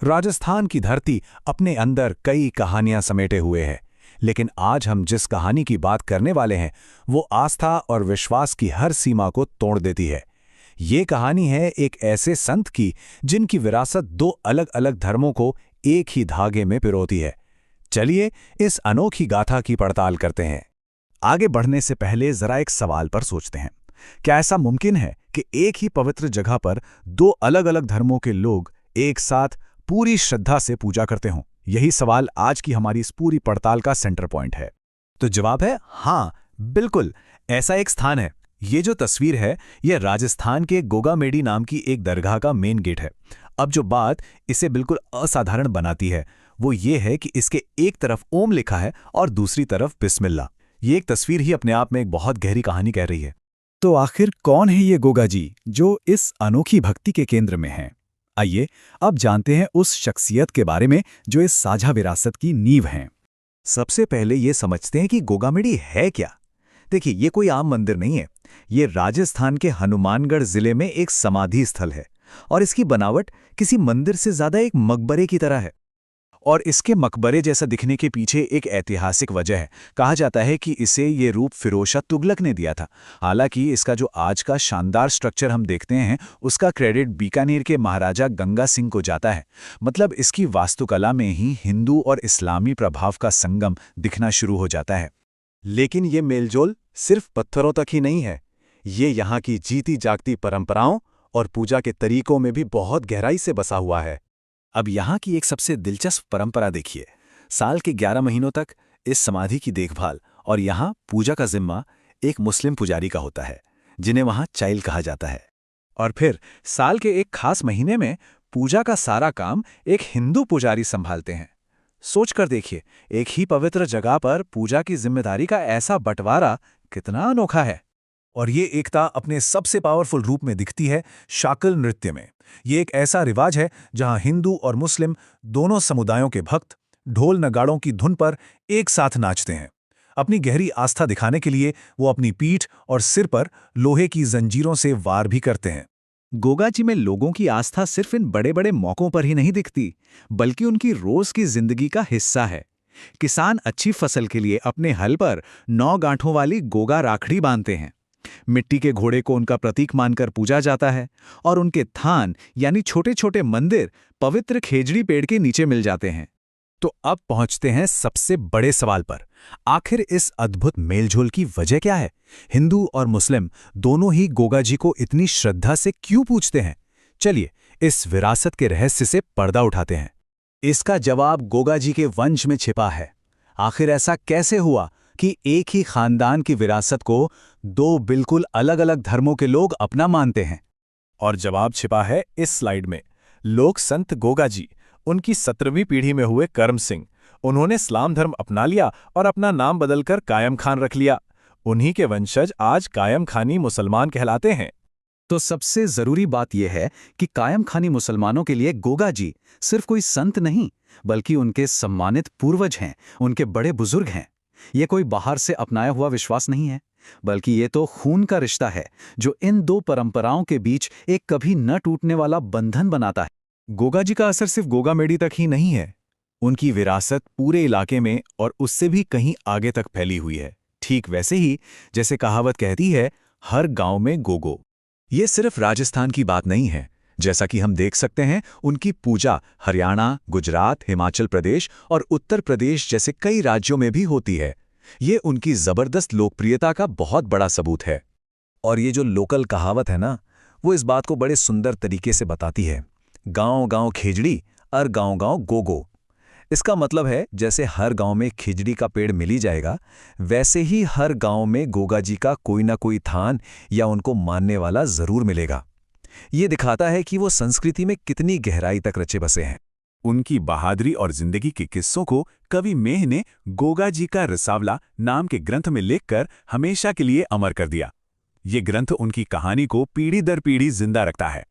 राजस्थान की धरती अपने अंदर कई कहानियां समेटे हुए है, लेकिन आज हम जिस कहानी की बात करने वाले हैं वो आस्था और विश्वास की हर सीमा को तोड़ देती है। ये कहानी है एक ऐसे संत की जिनकी विरासत दो अलग अलग धर्मों को एक ही धागे में पिरोती है। चलिए इस अनोखी गाथा की पड़ताल करते हैं। आगे बढ़ने से पहले जरा एक सवाल पर सोचते हैं। क्या ऐसा मुमकिन है कि एक ही पवित्र जगह पर दो अलग अलग धर्मों के लोग एक साथ पूरी श्रद्धा से पूजा करते हों? यही सवाल आज की हमारी इस पूरी पड़ताल का सेंटर पॉइंट है। तो जवाब है हाँ, बिल्कुल ऐसा एक स्थान है। ये जो तस्वीर है यह राजस्थान के गोगामेडी नाम की एक दरगाह का मेन गेट है। अब जो बात इसे बिल्कुल असाधारण बनाती है वो ये है कि इसके एक तरफ ओम लिखा है और दूसरी तरफ बिस्मिल्लाह। ये एक तस्वीर ही अपने आप में एक बहुत गहरी कहानी कह रही है। तो आखिर कौन है ये गोगा जी जो इस अनोखी भक्ति के केंद्र में है? आइए अब जानते हैं उस शख्सियत के बारे में जो इस साझा विरासत की नींव हैं। सबसे पहले ये समझते हैं कि गोगामेडी है क्या। देखिए, ये कोई आम मंदिर नहीं है। ये राजस्थान के हनुमानगढ़ जिले में एक समाधि स्थल है और इसकी बनावट किसी मंदिर से ज्यादा एक मकबरे की तरह है। और इसके मकबरे जैसा दिखने के पीछे एक ऐतिहासिक वजह है। कहा जाता है कि इसे ये रूप फिरोज शाह तुगलक ने दिया था। हालांकि इसका जो आज का शानदार स्ट्रक्चर हम देखते हैं उसका क्रेडिट बीकानेर के महाराजा गंगा सिंह को जाता है। मतलब इसकी वास्तुकला में ही हिंदू और इस्लामी प्रभाव का संगम दिखना शुरू हो जाता है। लेकिन ये मेलजोल सिर्फ पत्थरों तक ही नहीं है। ये यहाँ की जीती जागती परंपराओं और पूजा के तरीकों में भी बहुत गहराई से बसा हुआ है। अब यहाँ की एक सबसे दिलचस्प परंपरा देखिए। साल के 11 महीनों तक इस समाधि की देखभाल और यहाँ पूजा का जिम्मा एक मुस्लिम पुजारी का होता है, जिन्हें वहाँ चाइल कहा जाता है। और फिर साल के एक खास महीने में पूजा का सारा काम एक हिंदू पुजारी संभालते हैं। सोचकर देखिए, एक ही पवित्र जगह पर पूजा की जिम्मेदारी का ऐसा बंटवारा कितना अनोखा है। और ये एकता अपने सबसे पावरफुल रूप में दिखती है शाकल नृत्य में। ये एक ऐसा रिवाज है जहां हिंदू और मुस्लिम दोनों समुदायों के भक्त ढोल नगाड़ों की धुन पर एक साथ नाचते हैं। अपनी गहरी आस्था दिखाने के लिए वो अपनी पीठ और सिर पर लोहे की जंजीरों से वार भी करते हैं। गोगा जी में लोगों की आस्था सिर्फ इन बड़े बड़े मौकों पर ही नहीं दिखती, बल्कि उनकी रोज की जिंदगी का हिस्सा है। किसान अच्छी फसल के लिए अपने हल पर 9 गांठों वाली गोगा राखड़ी बांधते हैं। मिट्टी के घोड़े को उनका प्रतीक मानकर पूजा जाता है और उनके थान यानी छोटे छोटे मंदिर पवित्र खेजड़ी पेड़ के नीचे मिल जाते हैं। तो अब पहुंचते हैं सबसे बड़े सवाल पर। आखिर इस अद्भुत मेलझोल की वजह क्या है? हिंदू और मुस्लिम दोनों ही गोगा जी को इतनी श्रद्धा से क्यों पूजते हैं? चलिए इस विरासत के रहस्य से पर्दा उठाते हैं। इसका जवाब गोगा जी के वंश में छिपा है। आखिर ऐसा कैसे हुआ कि एक ही खानदान की विरासत को दो बिल्कुल अलग अलग धर्मों के लोग अपना मानते हैं? और जवाब छिपा है इस स्लाइड में। लोक संत गोगा जी, उनकी 17वीं पीढ़ी में हुए करम सिंह, उन्होंने इस्लाम धर्म अपना लिया और अपना नाम बदलकर कायम खान रख लिया। उन्हीं के वंशज आज कायम खानी मुसलमान कहलाते हैं। तो सबसे जरूरी बात यह है कि कायम खानी मुसलमानों के लिए गोगा जी सिर्फ कोई संत नहीं, बल्कि उनके सम्मानित पूर्वज हैं, उनके बड़े बुजुर्ग हैं। ये कोई बाहर से अपनाया हुआ विश्वास नहीं है, बल्कि ये तो खून का रिश्ता है जो इन दो परंपराओं के बीच एक कभी न टूटने वाला बंधन बनाता है। गोगा जी का असर सिर्फ गोगामेडी तक ही नहीं है। उनकी विरासत पूरे इलाके में और उससे भी कहीं आगे तक फैली हुई है। ठीक वैसे ही जैसे कहावत कहती है, हर गांव में गोगो। ये सिर्फ राजस्थान की बात नहीं है। जैसा कि हम देख सकते हैं, उनकी पूजा हरियाणा, गुजरात, हिमाचल प्रदेश और उत्तर प्रदेश जैसे कई राज्यों में भी होती है। ये उनकी जबरदस्त लोकप्रियता का बहुत बड़ा सबूत है। और ये जो लोकल कहावत है ना, वो इस बात को बड़े सुंदर तरीके से बताती है। गांव गांव खिचड़ी और गांव गांव गोगो। इसका मतलब है जैसे हर गांव में खिचड़ी का पेड़ मिल ही जाएगा, वैसे ही हर गांव में गोगा जी का कोई ना कोई थान या उनको मानने वाला जरूर मिलेगा। ये दिखाता है कि वो संस्कृति में कितनी गहराई तक रचे बसे हैं। उनकी बहादुरी और जिंदगी के किस्सों को कवि मेह ने गोगा जी का रसावला नाम के ग्रंथ में लिखकर हमेशा के लिए अमर कर दिया। ये ग्रंथ उनकी कहानी को पीढ़ी दर पीढ़ी जिंदा रखता है।